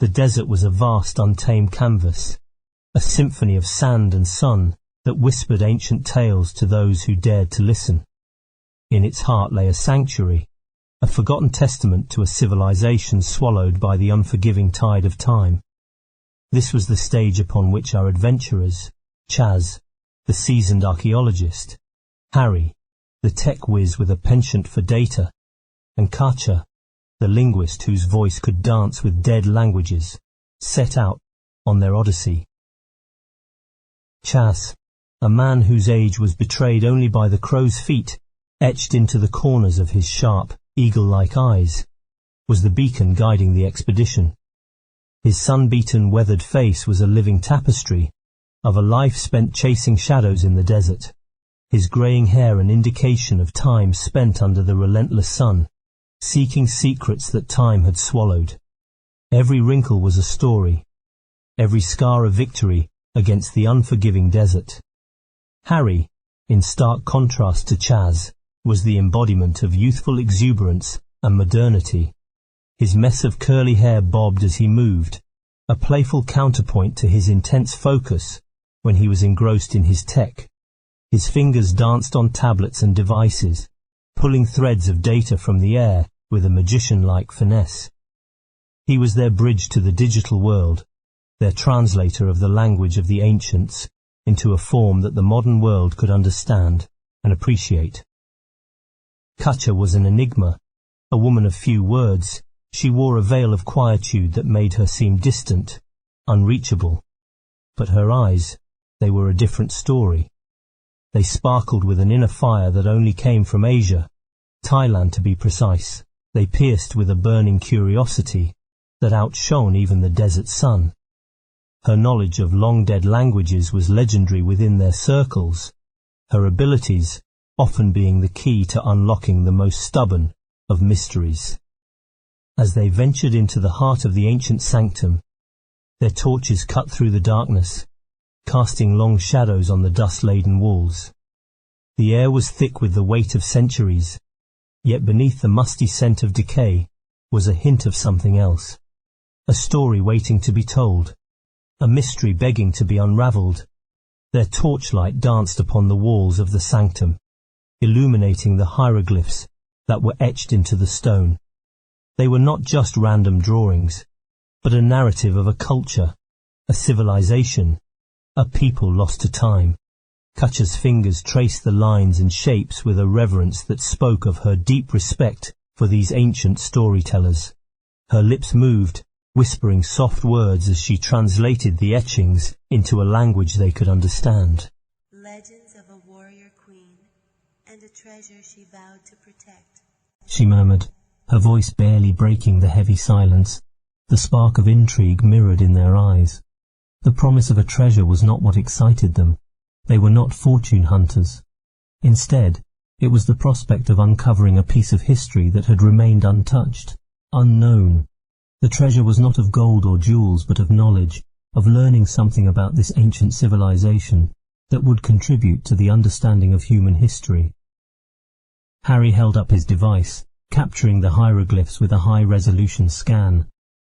The desert was a vast untamed canvas, a symphony of sand and sun that whispered ancient tales to those who dared to listen. In its heart lay a sanctuary, a forgotten testament to a civilization swallowed by the unforgiving tide of time. This was the stage upon which our adventurers, Chaz, the seasoned archaeologist, Harry, the tech whiz with a penchant for data, and Kacha, the linguist whose voice could dance with dead languages, set out on their Odyssey. Chaz, a man whose age was betrayed only by the crow's feet etched into the corners of his sharp, eagle-like eyes, was the beacon guiding the expedition. His sun-beaten, weathered face was a living tapestry of a life spent chasing shadows in the desert, his greying hair an indication of time spent under the relentless sun, seeking secrets that time had swallowed. Every wrinkle was a story, every scar a victory against the unforgiving desert. Harry, in stark contrast to Chaz, was the embodiment of youthful exuberance and modernity. His mess of curly hair bobbed as he moved, a playful counterpoint to his intense focus when he was engrossed in his tech. His fingers danced on tablets and devices, pulling threads of data from the air with a magician-like finesse. He was their bridge to the digital world, their translator of the language of the ancients into a form that the modern world could understand and appreciate. Kacha was an enigma, a woman of few words. She wore a veil of quietude that made her seem distant, unreachable. But her eyes, they were a different story. They sparkled with an inner fire that only came from Asia, Thailand to be precise. They pierced with a burning curiosity that outshone even the desert sun. Her knowledge of long-dead languages was legendary within their circles, her abilities often being the key to unlocking the most stubborn of mysteries. As they ventured into the heart of the ancient sanctum, their torches cut through the darkness, casting long shadows on the dust-laden walls. The air was thick with the weight of centuries, yet beneath the musty scent of decay was a hint of something else, a story waiting to be told, a mystery begging to be unravelled. Their torchlight danced upon the walls of the sanctum, illuminating the hieroglyphs that were etched into the stone. They were not just random drawings, but a narrative of a culture, a civilization, a people lost to time. Kacha's fingers traced the lines and shapes with a reverence that spoke of her deep respect for these ancient storytellers. Her lips moved, whispering soft words as she translated the etchings into a language they could understand. Legends of a warrior queen, and a treasure she vowed to protect, she murmured, her voice barely breaking the heavy silence, the spark of intrigue mirrored in their eyes. The promise of a treasure was not what excited them. They were not fortune hunters. Instead, it was the prospect of uncovering a piece of history that had remained untouched, unknown. The treasure was not of gold or jewels, but of knowledge, of learning something about this ancient civilization that would contribute to the understanding of human history. Harry held up his device, capturing the hieroglyphs with a high-resolution scan.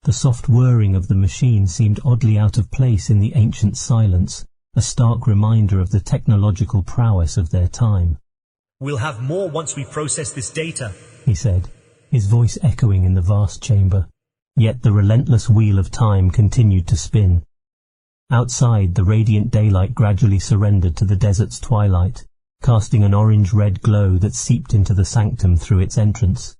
The soft whirring of the machine seemed oddly out of place in the ancient silence, a stark reminder of the technological prowess of their time. "We'll have more once we process this data," he said, his voice echoing in the vast chamber. Yet the relentless wheel of time continued to spin. Outside, the radiant daylight gradually surrendered to the desert's twilight, casting an orange-red glow that seeped into the sanctum through its entrance.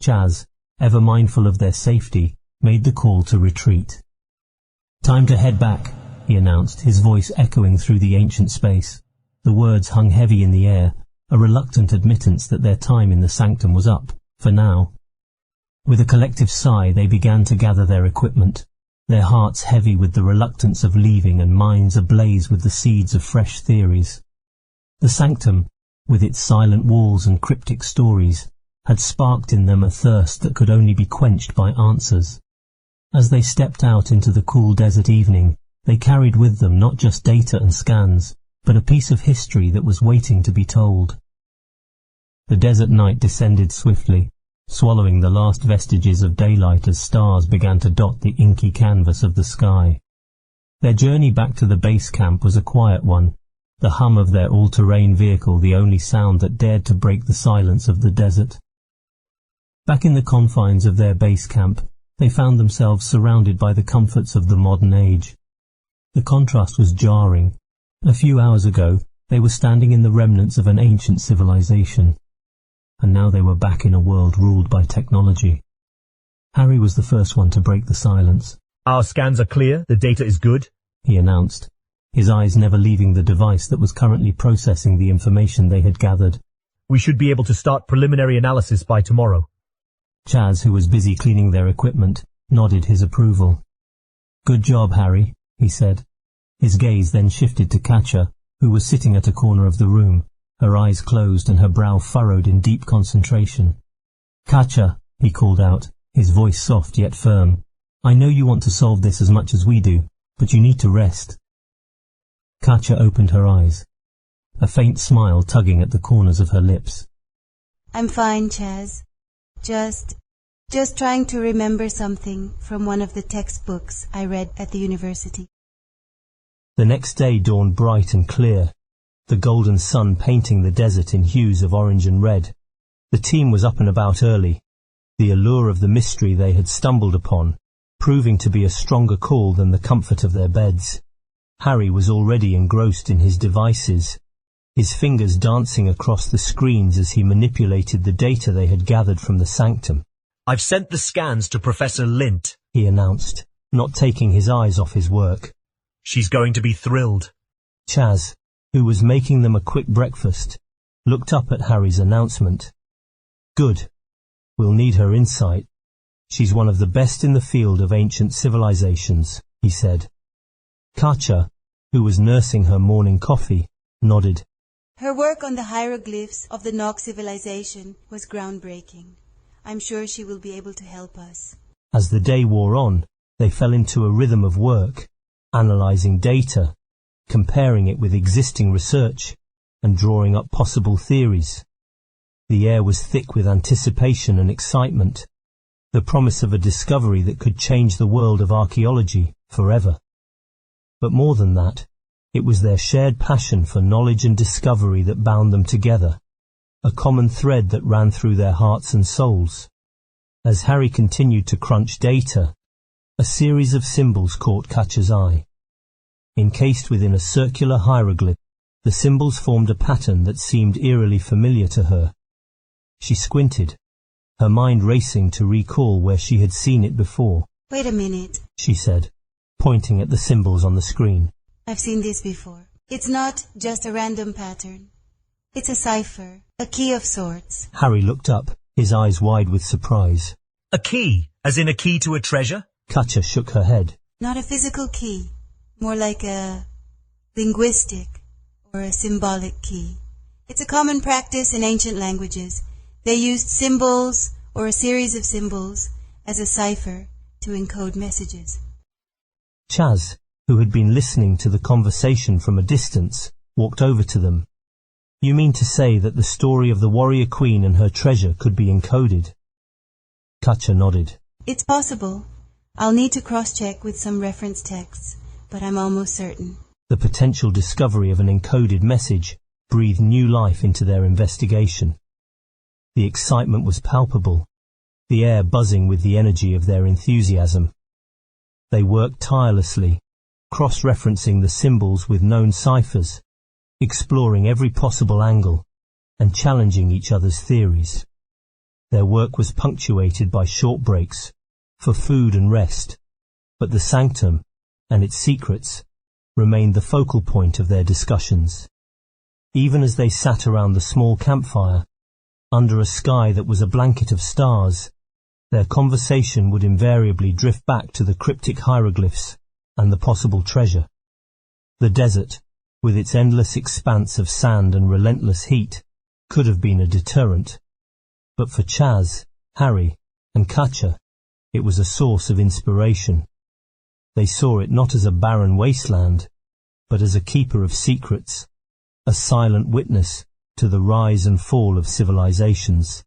Chaz, ever mindful of their safety, made the call to retreat. "Time to head back," he announced, his voice echoing through the ancient space. The words hung heavy in the air, a reluctant admittance that their time in the sanctum was up, for now. With a collective sigh, they began to gather their equipment, their hearts heavy with the reluctance of leaving and minds ablaze with the seeds of fresh theories. The sanctum, with its silent walls and cryptic stories, had sparked in them a thirst that could only be quenched by answers. As they stepped out into the cool desert evening, they carried with them not just data and scans, but a piece of history that was waiting to be told. The desert night descended swiftly, swallowing the last vestiges of daylight as stars began to dot the inky canvas of the sky. Their journey back to the base camp was a quiet one, the hum of their all-terrain vehicle the only sound that dared to break the silence of the desert. Back in the confines of their base camp, they found themselves surrounded by the comforts of the modern age. The contrast was jarring. A few hours ago, they were standing in the remnants of an ancient civilization, and now they were back in a world ruled by technology. Harry was the first one to break the silence. Our scans are clear, the data is good, he announced, his eyes never leaving the device that was currently processing the information they had gathered. We should be able to start preliminary analysis by tomorrow. Chaz, who was busy cleaning their equipment, nodded his approval. Good job, Harry, he said. His gaze then shifted to Kacha, who was sitting at a corner of the room, her eyes closed and her brow furrowed in deep concentration. Kacha, he called out, his voice soft yet firm. I know you want to solve this as much as we do, but you need to rest. Kacha opened her eyes, a faint smile tugging at the corners of her lips. I'm fine, Chaz. Just trying to remember something from one of the textbooks I read at the university. The next day dawned bright and clear, the golden sun painting the desert in hues of orange and red. The team was up and about early, the allure of the mystery they had stumbled upon, proving to be a stronger call than the comfort of their beds. Harry was already engrossed in his devices, his fingers dancing across the screens as he manipulated the data they had gathered from the sanctum. I've sent the scans to Professor Lint, he announced, not taking his eyes off his work. She's going to be thrilled. Chaz, who was making them a quick breakfast, looked up at Harry's announcement. Good. We'll need her insight. She's one of the best in the field of ancient civilizations, he said. Kacha, who was nursing her morning coffee, nodded. Her work on the hieroglyphs of the Nok civilization was groundbreaking. I'm sure she will be able to help us. As the day wore on, they fell into a rhythm of work, analyzing data, comparing it with existing research, and drawing up possible theories. The air was thick with anticipation and excitement, the promise of a discovery that could change the world of archaeology forever. But more than that, it was their shared passion for knowledge and discovery that bound them together, a common thread that ran through their hearts and souls. As Harry continued to crunch data, a series of symbols caught Kacha's eye. Encased within a circular hieroglyph, the symbols formed a pattern that seemed eerily familiar to her. She squinted, her mind racing to recall where she had seen it before. Wait a minute, she said, pointing at the symbols on the screen. I've seen this before. It's not just a random pattern. It's a cipher, a key of sorts. Harry looked up, his eyes wide with surprise. A key, as in a key to a treasure? Kacha shook her head. Not a physical key, more like a linguistic or a symbolic key. It's a common practice in ancient languages. They used symbols or a series of symbols as a cipher to encode messages. Chaz, who had been listening to the conversation from a distance, walked over to them. You mean to say that the story of the warrior queen and her treasure could be encoded? Kacha nodded. It's possible. I'll need to cross-check with some reference texts, but I'm almost certain. The potential discovery of an encoded message breathed new life into their investigation. The excitement was palpable, the air buzzing with the energy of their enthusiasm. They worked tirelessly, cross-referencing the symbols with known ciphers, exploring every possible angle, and challenging each other's theories. Their work was punctuated by short breaks, for food and rest, but the sanctum, and its secrets, remained the focal point of their discussions. Even as they sat around the small campfire, under a sky that was a blanket of stars, their conversation would invariably drift back to the cryptic hieroglyphs and the possible treasure. The desert, with its endless expanse of sand and relentless heat, could have been a deterrent, but for Chaz, Harry, and Kacha, it was a source of inspiration. They saw it not as a barren wasteland, but as a keeper of secrets, a silent witness to the rise and fall of civilizations.